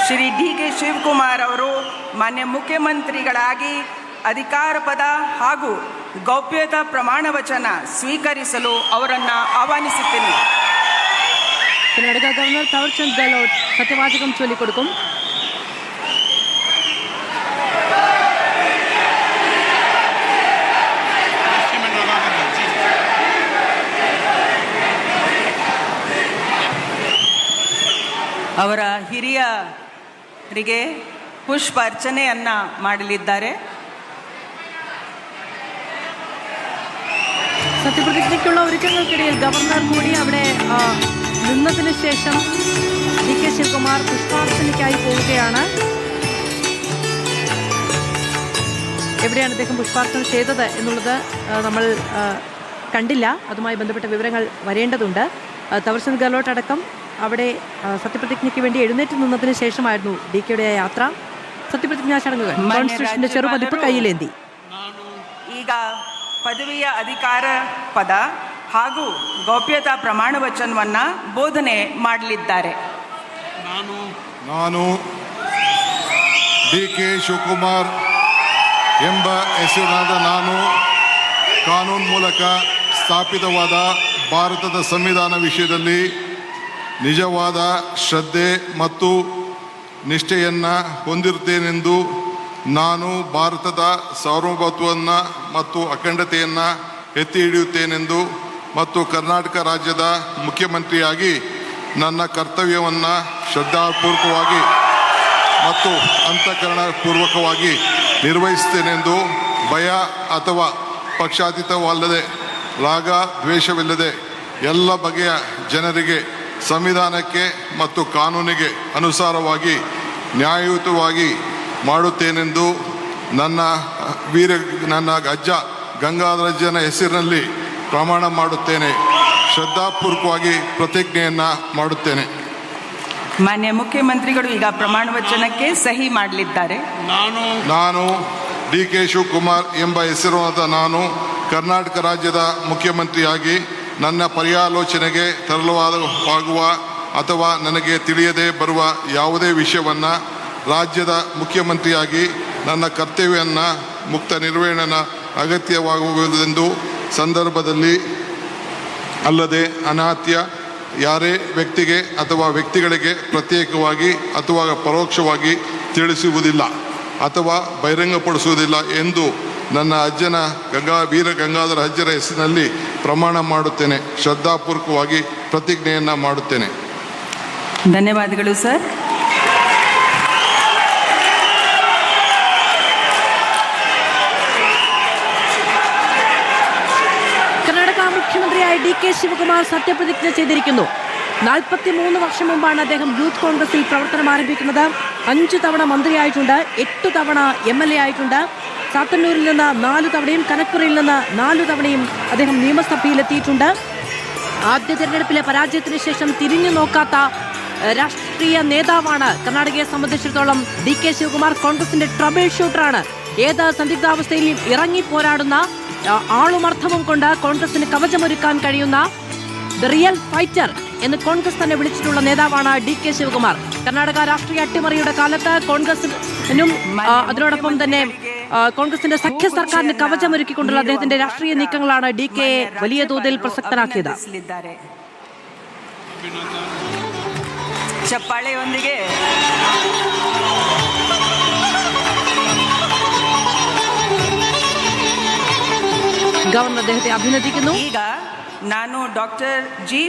ಶ್ರೀ ಡಿ.ಕೆ. ಶಿವಕುಮಾರ್ ಅವರು ಮಾನ್ಯ ಮುಖ್ಯಮಂತ್ರಿಗಳಾಗಿ ಅಧಿಕಾರ ಪದ ಹಾಗೂ ಗೌಪ್ಯತಾ ಪ್ರಮಾಣ ವಚನ ಸ್ವೀಕರಿಸಲು ಅವರನ್ನು ಆಹ್ವಾನಿಸುತ್ತೇನೆ. ಕರ್ನಾಟಕ ಗವರ್ನರ್ ಥಾವರ್ಚಂದ್ ಗೆಹ್ಲೋಟ್ ಸತ್ಯವಾಚಕಂ ചൊല്ലിക്കൊടുക്കും. ಅವರ ಹಿರಿಯರಿಗೆ ಪುಷ್ಪ ಅರ್ಚನೆಯನ್ನು ಮಾಡಲಿದ್ದಾರೆ. സത്യപ്രതിജ്ഞയ്ക്കുള്ള ഒരുക്കങ്ങൾക്കിടയിൽ ഗവർണർ കൂടി അവിടെ നിന്നതിന് ശേഷം ഡി.കെ. ശിവകുമാർ പുഷ്പാർച്ചനയ്ക്കായി പോവുകയാണ്. എവിടെയാണ് അദ്ദേഹം പുഷ്പാർച്ചന ചെയ്തത് എന്നുള്ളത് നമ്മൾ കണ്ടില്ല. അതുമായി ബന്ധപ്പെട്ട വിവരങ്ങൾ വരേണ്ടതുണ്ട്. തവർചന്ദ് ഗെഹ്ലോട്ട് അടക്കം അവിടെ സത്യപ്രതിജ്ഞയ്ക്ക് വേണ്ടി എഴുന്നേറ്റ് നിന്നതിന് ശേഷമായിരുന്നു ഡി.കെയുടെ യാത്ര. സത്യപ്രതിജ്ഞാ ചടങ്ങുകൾ കോൺസ്റ്റിറ്റ്യൂഷന്റെ ചെറുപതിപ്പ് കയ്യിലേന്തി. ಈಗ ಪದವಿಯ ಅಧಿಕಾರ ಪದ ಹಾಗೂ ಗೌಪ್ಯತಾ ಪ್ರಮಾಣ ವಚನವನ್ನು ಬೋಧನೆ ಮಾಡಲಿದ್ದಾರೆ. ನಾನು ಡಿ.ಕೆ. ಶಿವಕುಮಾರ್ ಎಂಬ ಹೆಸರಿನಾದ ನಾನು ಕಾನೂನು ಮೂಲಕ ಸ್ಥಾಪಿತವಾದ ಭಾರತದ ಸಂವಿಧಾನ ವಿಷಯದಲ್ಲಿ ನಿಜವಾದ ಶ್ರದ್ಧೆ ಮತ್ತು ನಿಷ್ಠೆಯನ್ನು ಹೊಂದಿರುತ್ತೇನೆಂದು ನಾನು ಭಾರತದ ಸಾರ್ವಭೌಮತ್ವವನ್ನು ಮತ್ತು ಅಖಂಡತೆಯನ್ನು ಎತ್ತಿ ಹಿಡಿಯುತ್ತೇನೆಂದು ಮತ್ತು ಕರ್ನಾಟಕ ರಾಜ್ಯದ ಮುಖ್ಯಮಂತ್ರಿಯಾಗಿ ನನ್ನ ಕರ್ತವ್ಯವನ್ನು ಶ್ರದ್ಧಾಪೂರ್ವಕವಾಗಿ ಮತ್ತು ಅಂತಃಕರಣಪೂರ್ವಕವಾಗಿ ನಿರ್ವಹಿಸುತ್ತೇನೆಂದು ಭಯ ಅಥವಾ ಪಕ್ಷಾತೀತವಲ್ಲದೆ ರಾಗ ದ್ವೇಷವಿಲ್ಲದೆ ಎಲ್ಲ ಬಗೆಯ ಜನರಿಗೆ ಸಂವಿಧಾನಕ್ಕೆ ಮತ್ತು ಕಾನೂನಿಗೆ ಅನುಸಾರವಾಗಿ ನ್ಯಾಯಯುತವಾಗಿ ಮಾಡುತ್ತೇನೆಂದು ನನ್ನ ಅಜ್ಜ ಗಂಗಾಧರಜ್ಜನ ಹೆಸರಿನಲ್ಲಿ ಪ್ರಮಾಣ ಮಾಡುತ್ತೇನೆ. ಶ್ರದ್ಧಾಪೂರ್ವಕವಾಗಿ ಪ್ರತಿಜ್ಞೆಯನ್ನು ಮಾಡುತ್ತೇನೆ. ಮಾನ್ಯ ಮುಖ್ಯಮಂತ್ರಿಗಳು ಈಗ ಪ್ರಮಾಣ ವಚನಕ್ಕೆ ಸಹಿ ಮಾಡಲಿದ್ದಾರೆ. ನಾನು ಡಿ.ಕೆ. ಶಿವಕುಮಾರ್ ಎಂಬ ಹೆಸರಾದ ನಾನು ಕರ್ನಾಟಕ ರಾಜ್ಯದ ಮುಖ್ಯಮಂತ್ರಿಯಾಗಿ ನನ್ನ ಪರ್ಯಾಲೋಚನೆಗೆ ತರಲಾಗುವ ಅಥವಾ ನನಗೆ ತಿಳಿಯದೇ ಬರುವ ಯಾವುದೇ ವಿಷಯವನ್ನು ರಾಜ್ಯದ ಮುಖ್ಯಮಂತ್ರಿಯಾಗಿ ನನ್ನ ಕರ್ತವ್ಯವನ್ನು ಮುಕ್ತ ನಿರ್ವಹಣೆ ಅಗತ್ಯವಾಗುವುದೆಂದು ಸಂದರ್ಭದಲ್ಲಿ ಅಲ್ಲದೆ ಅನಾತ್ಯ ಯಾರೇ ವ್ಯಕ್ತಿಗೆ ಅಥವಾ ವ್ಯಕ್ತಿಗಳಿಗೆ ಪ್ರತ್ಯೇಕವಾಗಿ ಅಥವಾ ಪರೋಕ್ಷವಾಗಿ ತಿಳಿಸುವುದಿಲ್ಲ ಅಥವಾ ಬಹಿರಂಗಪಡಿಸುವುದಿಲ್ಲ ಎಂದು ನನ್ನ ಅಜ್ಜನ ವೀರ ಗಂಗಾಧರ ಅಜ್ಜರ ಹೆಸರಿನಲ್ಲಿ ಪ್ರಮಾಣ ಮಾಡುತ್ತೇನೆ. ಶ್ರದ್ಧಾಪೂರ್ವಕವಾಗಿ ಪ್ರತಿಜ್ಞೆಯನ್ನು ಮಾಡುತ್ತೇನೆ. ಧನ್ಯವಾದಗಳು ಸರ್. കർണാടക മുഖ്യമന്ത്രിയായ ഡി.കെ. ശിവകുമാർ സത്യപ്രതിജ്ഞ ചെയ്തിരിക്കുന്നു. 43 വർഷം മുമ്പാണ് അദ്ദേഹം യൂത്ത് കോൺഗ്രസിൽ പ്രവർത്തനം ആരംഭിക്കുന്നത്. 5 തവണ മന്ത്രിയായിട്ടുണ്ട്, 8 തവണ MLA ആയിട്ടുണ്ട്. ചാത്തന്നൂരിൽ നിന്ന് 4 തവണയും കനക്പുരയിൽ നിന്ന് 4 തവണയും അദ്ദേഹം നിയമസഭയിലെത്തിയിട്ടുണ്ട്. ആദ്യ തെരഞ്ഞെടുപ്പിലെ പരാജയത്തിന് ശേഷം തിരിഞ്ഞു നോക്കാത്ത രാഷ്ട്രീയ നേതാവാണ്. കർണാടകയെ സംബന്ധിച്ചിടത്തോളം ഡി.കെ. ശിവകുമാർ കോൺഗ്രസിന്റെ ട്രബിൾ ഷൂട്ടറാണ്. ഏത് സന്ദിഗ്ധാവസ്ഥയിലും ഇറങ്ങി പോരാടുന്ന, ആളുമർത്ഥവും കൊണ്ട് കോൺഗ്രസിന് കവചമൊരുക്കാൻ കഴിയുന്ന ദ റിയൽ ഫൈറ്റർ എന്ന് കോൺഗ്രസ് തന്നെ വിളിച്ചിട്ടുള്ള നേതാവാണ് ഡി.കെ. ശിവകുമാർ. കർണാടക രാഷ്ട്രീയ അട്ടിമറിയുടെ കാലത്ത് കോൺഗ്രസിനും അതിനോടൊപ്പം തന്നെ കോൺഗ്രസിന്റെ സഖ്യ സർക്കാരിന് കവചമൊരുക്കിക്കൊണ്ടുള്ള അദ്ദേഹത്തിന്റെ രാഷ്ട്രീയ നീക്കങ്ങളാണ് ഡി.കെ. വലിയ തോതിൽ പ്രസക്തനാക്കിയത്. ಚಪ್ಪಾಳೆಯೊಂದಿಗೆ ഗവർണർ അദ്ദേഹത്തെ അഭിനന്ദിക്കുന്നു. ಈಗ ನಾನು ಡಾಕ್ಟರ್ ಜಿ.